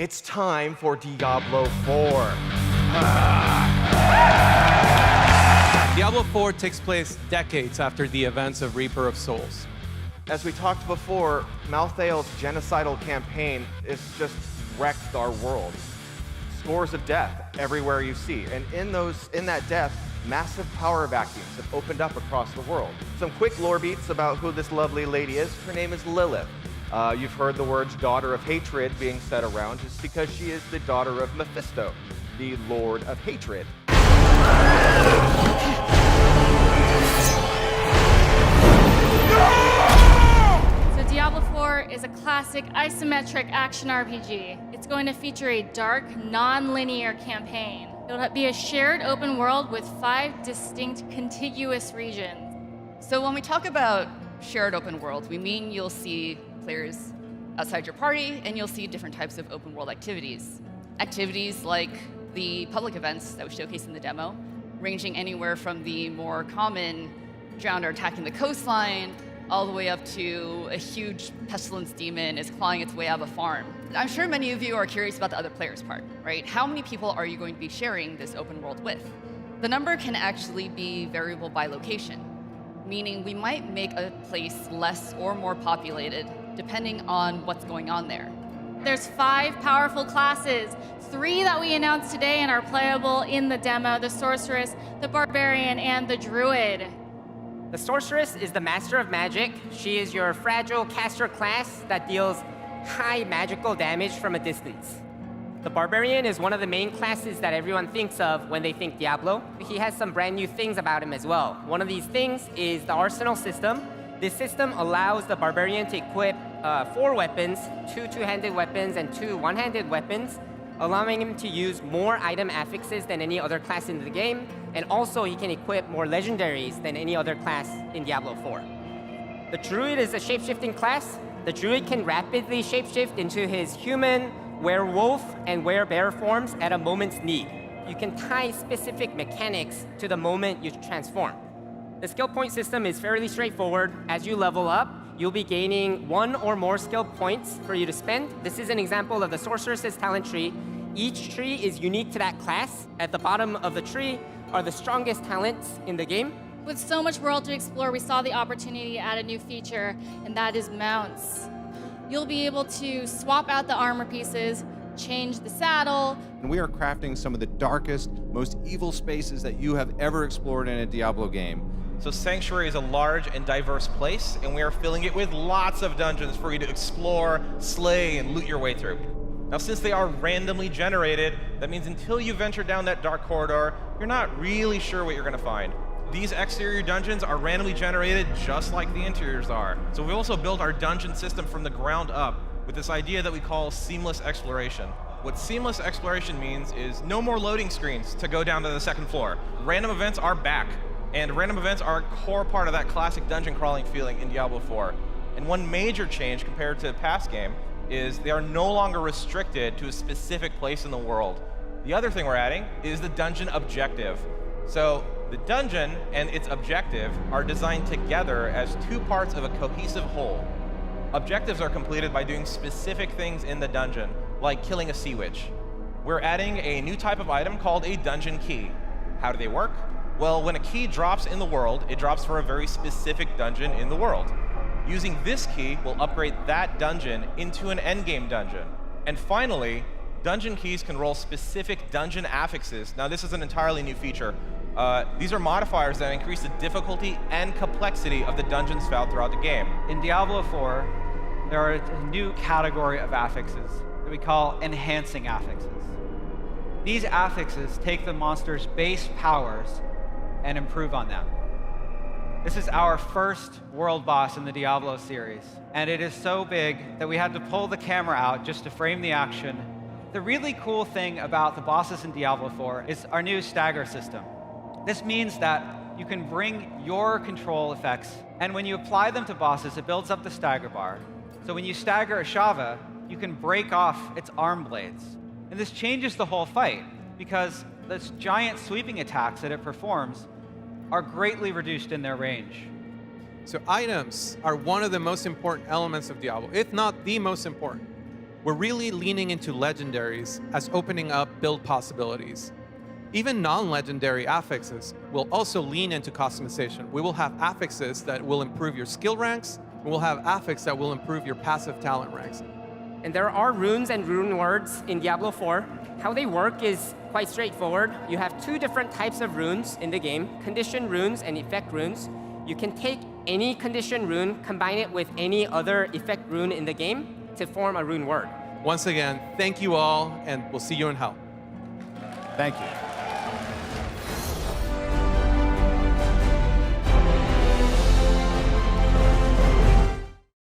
It's time for Diablo 4. Diablo IV takes place decades after the events of Reaper of Souls. As we talked before, Malthael's genocidal campaign has just wrecked our world. Scores of death everywhere you see, and in that death, massive power vacuums have opened up across the world. Some quick lore beats about who this lovely lady is. Her name is Lilith. You've heard the words daughter of hatred being said around just because she is the daughter of Mephisto, the Lord of Hatred. So Diablo IV is a classic isometric action RPG. It's going to feature a dark, non-linear campaign. It'll be a shared open world with 5 distinct contiguous regions. So when we talk about shared open world, we mean you'll see players outside your party, and you'll see different types of open world activities. Activities like the public events that we showcased in the demo, ranging anywhere from the more common drowned or attacking the coastline, all the way up to a huge pestilence demon is clawing its way out of a farm. I'm sure many of you are curious about the other player's part, right? How many people are you going to be sharing this open world with? The number can actually be variable by location, meaning we might make a place less or more populated depending on what's going on there. There's 5 powerful classes, 3 that we announced today and are playable in the demo: the Sorceress, the Barbarian, and the Druid. The Sorceress is the Master of Magic. She is your fragile caster class that deals high magical damage from a distance. The Barbarian is one of the main classes that everyone thinks of when they think Diablo. He has some brand new things about him as well. One of these things is the Arsenal system. This system allows the Barbarian to equip 4 weapons, 2 two-handed weapons and 2 one-handed weapons, allowing him to use more item affixes than any other class in the game, and also he can equip more legendaries than any other class in Diablo 4. The Druid is a shape-shifting class. The Druid can rapidly shape-shift into his human, werewolf, and werebear forms at a moment's need. You can tie specific mechanics to the moment you transform. The skill point system is fairly straightforward. As you level up, you'll be gaining 1 or more skill points for you to spend. This is an example of the Sorceress's talent tree. Each tree is unique to that class. At the bottom of the tree are the strongest talents in the game. With so much world to explore, we saw the opportunity to add a new feature, and that is mounts. You'll be able to swap out the armor pieces, change the saddle. And we are crafting some of the darkest, most evil spaces that you have ever explored in a Diablo game. So Sanctuary is a large and diverse place, and we are filling it with lots of dungeons for you to explore, slay, and loot your way through. Now, since they are randomly generated, that means until you venture down that dark corridor, you're not really sure what you're going to find. These exterior dungeons are randomly generated just like the interiors are. So we also built our dungeon system from the ground up with this idea that we call seamless exploration. What seamless exploration means is no more loading screens to go down to the 2nd floor. Random events are back. And random events are a core part of that classic dungeon crawling feeling in Diablo 4. And one major change compared to the past game is they are no longer restricted to a specific place in the world. The other thing we're adding is the dungeon objective. So the dungeon and its objective are designed together as 2 parts of a cohesive whole. Objectives are completed by doing specific things in the dungeon, like killing a sea witch. We're adding a new type of item called a dungeon key. How do they work? Well, when a key drops in the world, it drops for a very specific dungeon in the world. Using this key will upgrade that dungeon into an endgame dungeon. And finally, dungeon keys can roll specific dungeon affixes. Now, this is an entirely new feature. These are modifiers that increase the difficulty and complexity of the dungeons found throughout the game. In Diablo 4, there are a new category of affixes that we call enhancing affixes. These affixes take the monster's base powers and improve on them. This is our first world boss in the Diablo series, and it is so big that we had to pull the camera out just to frame the action. The really cool thing about the bosses in Diablo 4 is our new stagger system. This means that you can bring your control effects, and when you apply them to bosses, it builds up the stagger bar. So when you stagger a Shava, you can break off its arm blades. And this changes the whole fight, because those giant sweeping attacks that it performs are greatly reduced in their range. So items are one of the most important elements of Diablo, if not the most important. We're really leaning into legendaries as opening up build possibilities. Even non-legendary affixes will also lean into customization. We will have affixes that will improve your skill ranks, and we'll have affixes that will improve your passive talent ranks. And there are runes and rune words in Diablo 4. How they work is quite straightforward. You have two different types of runes in the game, condition runes and effect runes. You can take any condition rune, combine it with any other effect rune in the game to form a rune word. Once again, thank you all, and we'll see you in Hell. Thank you.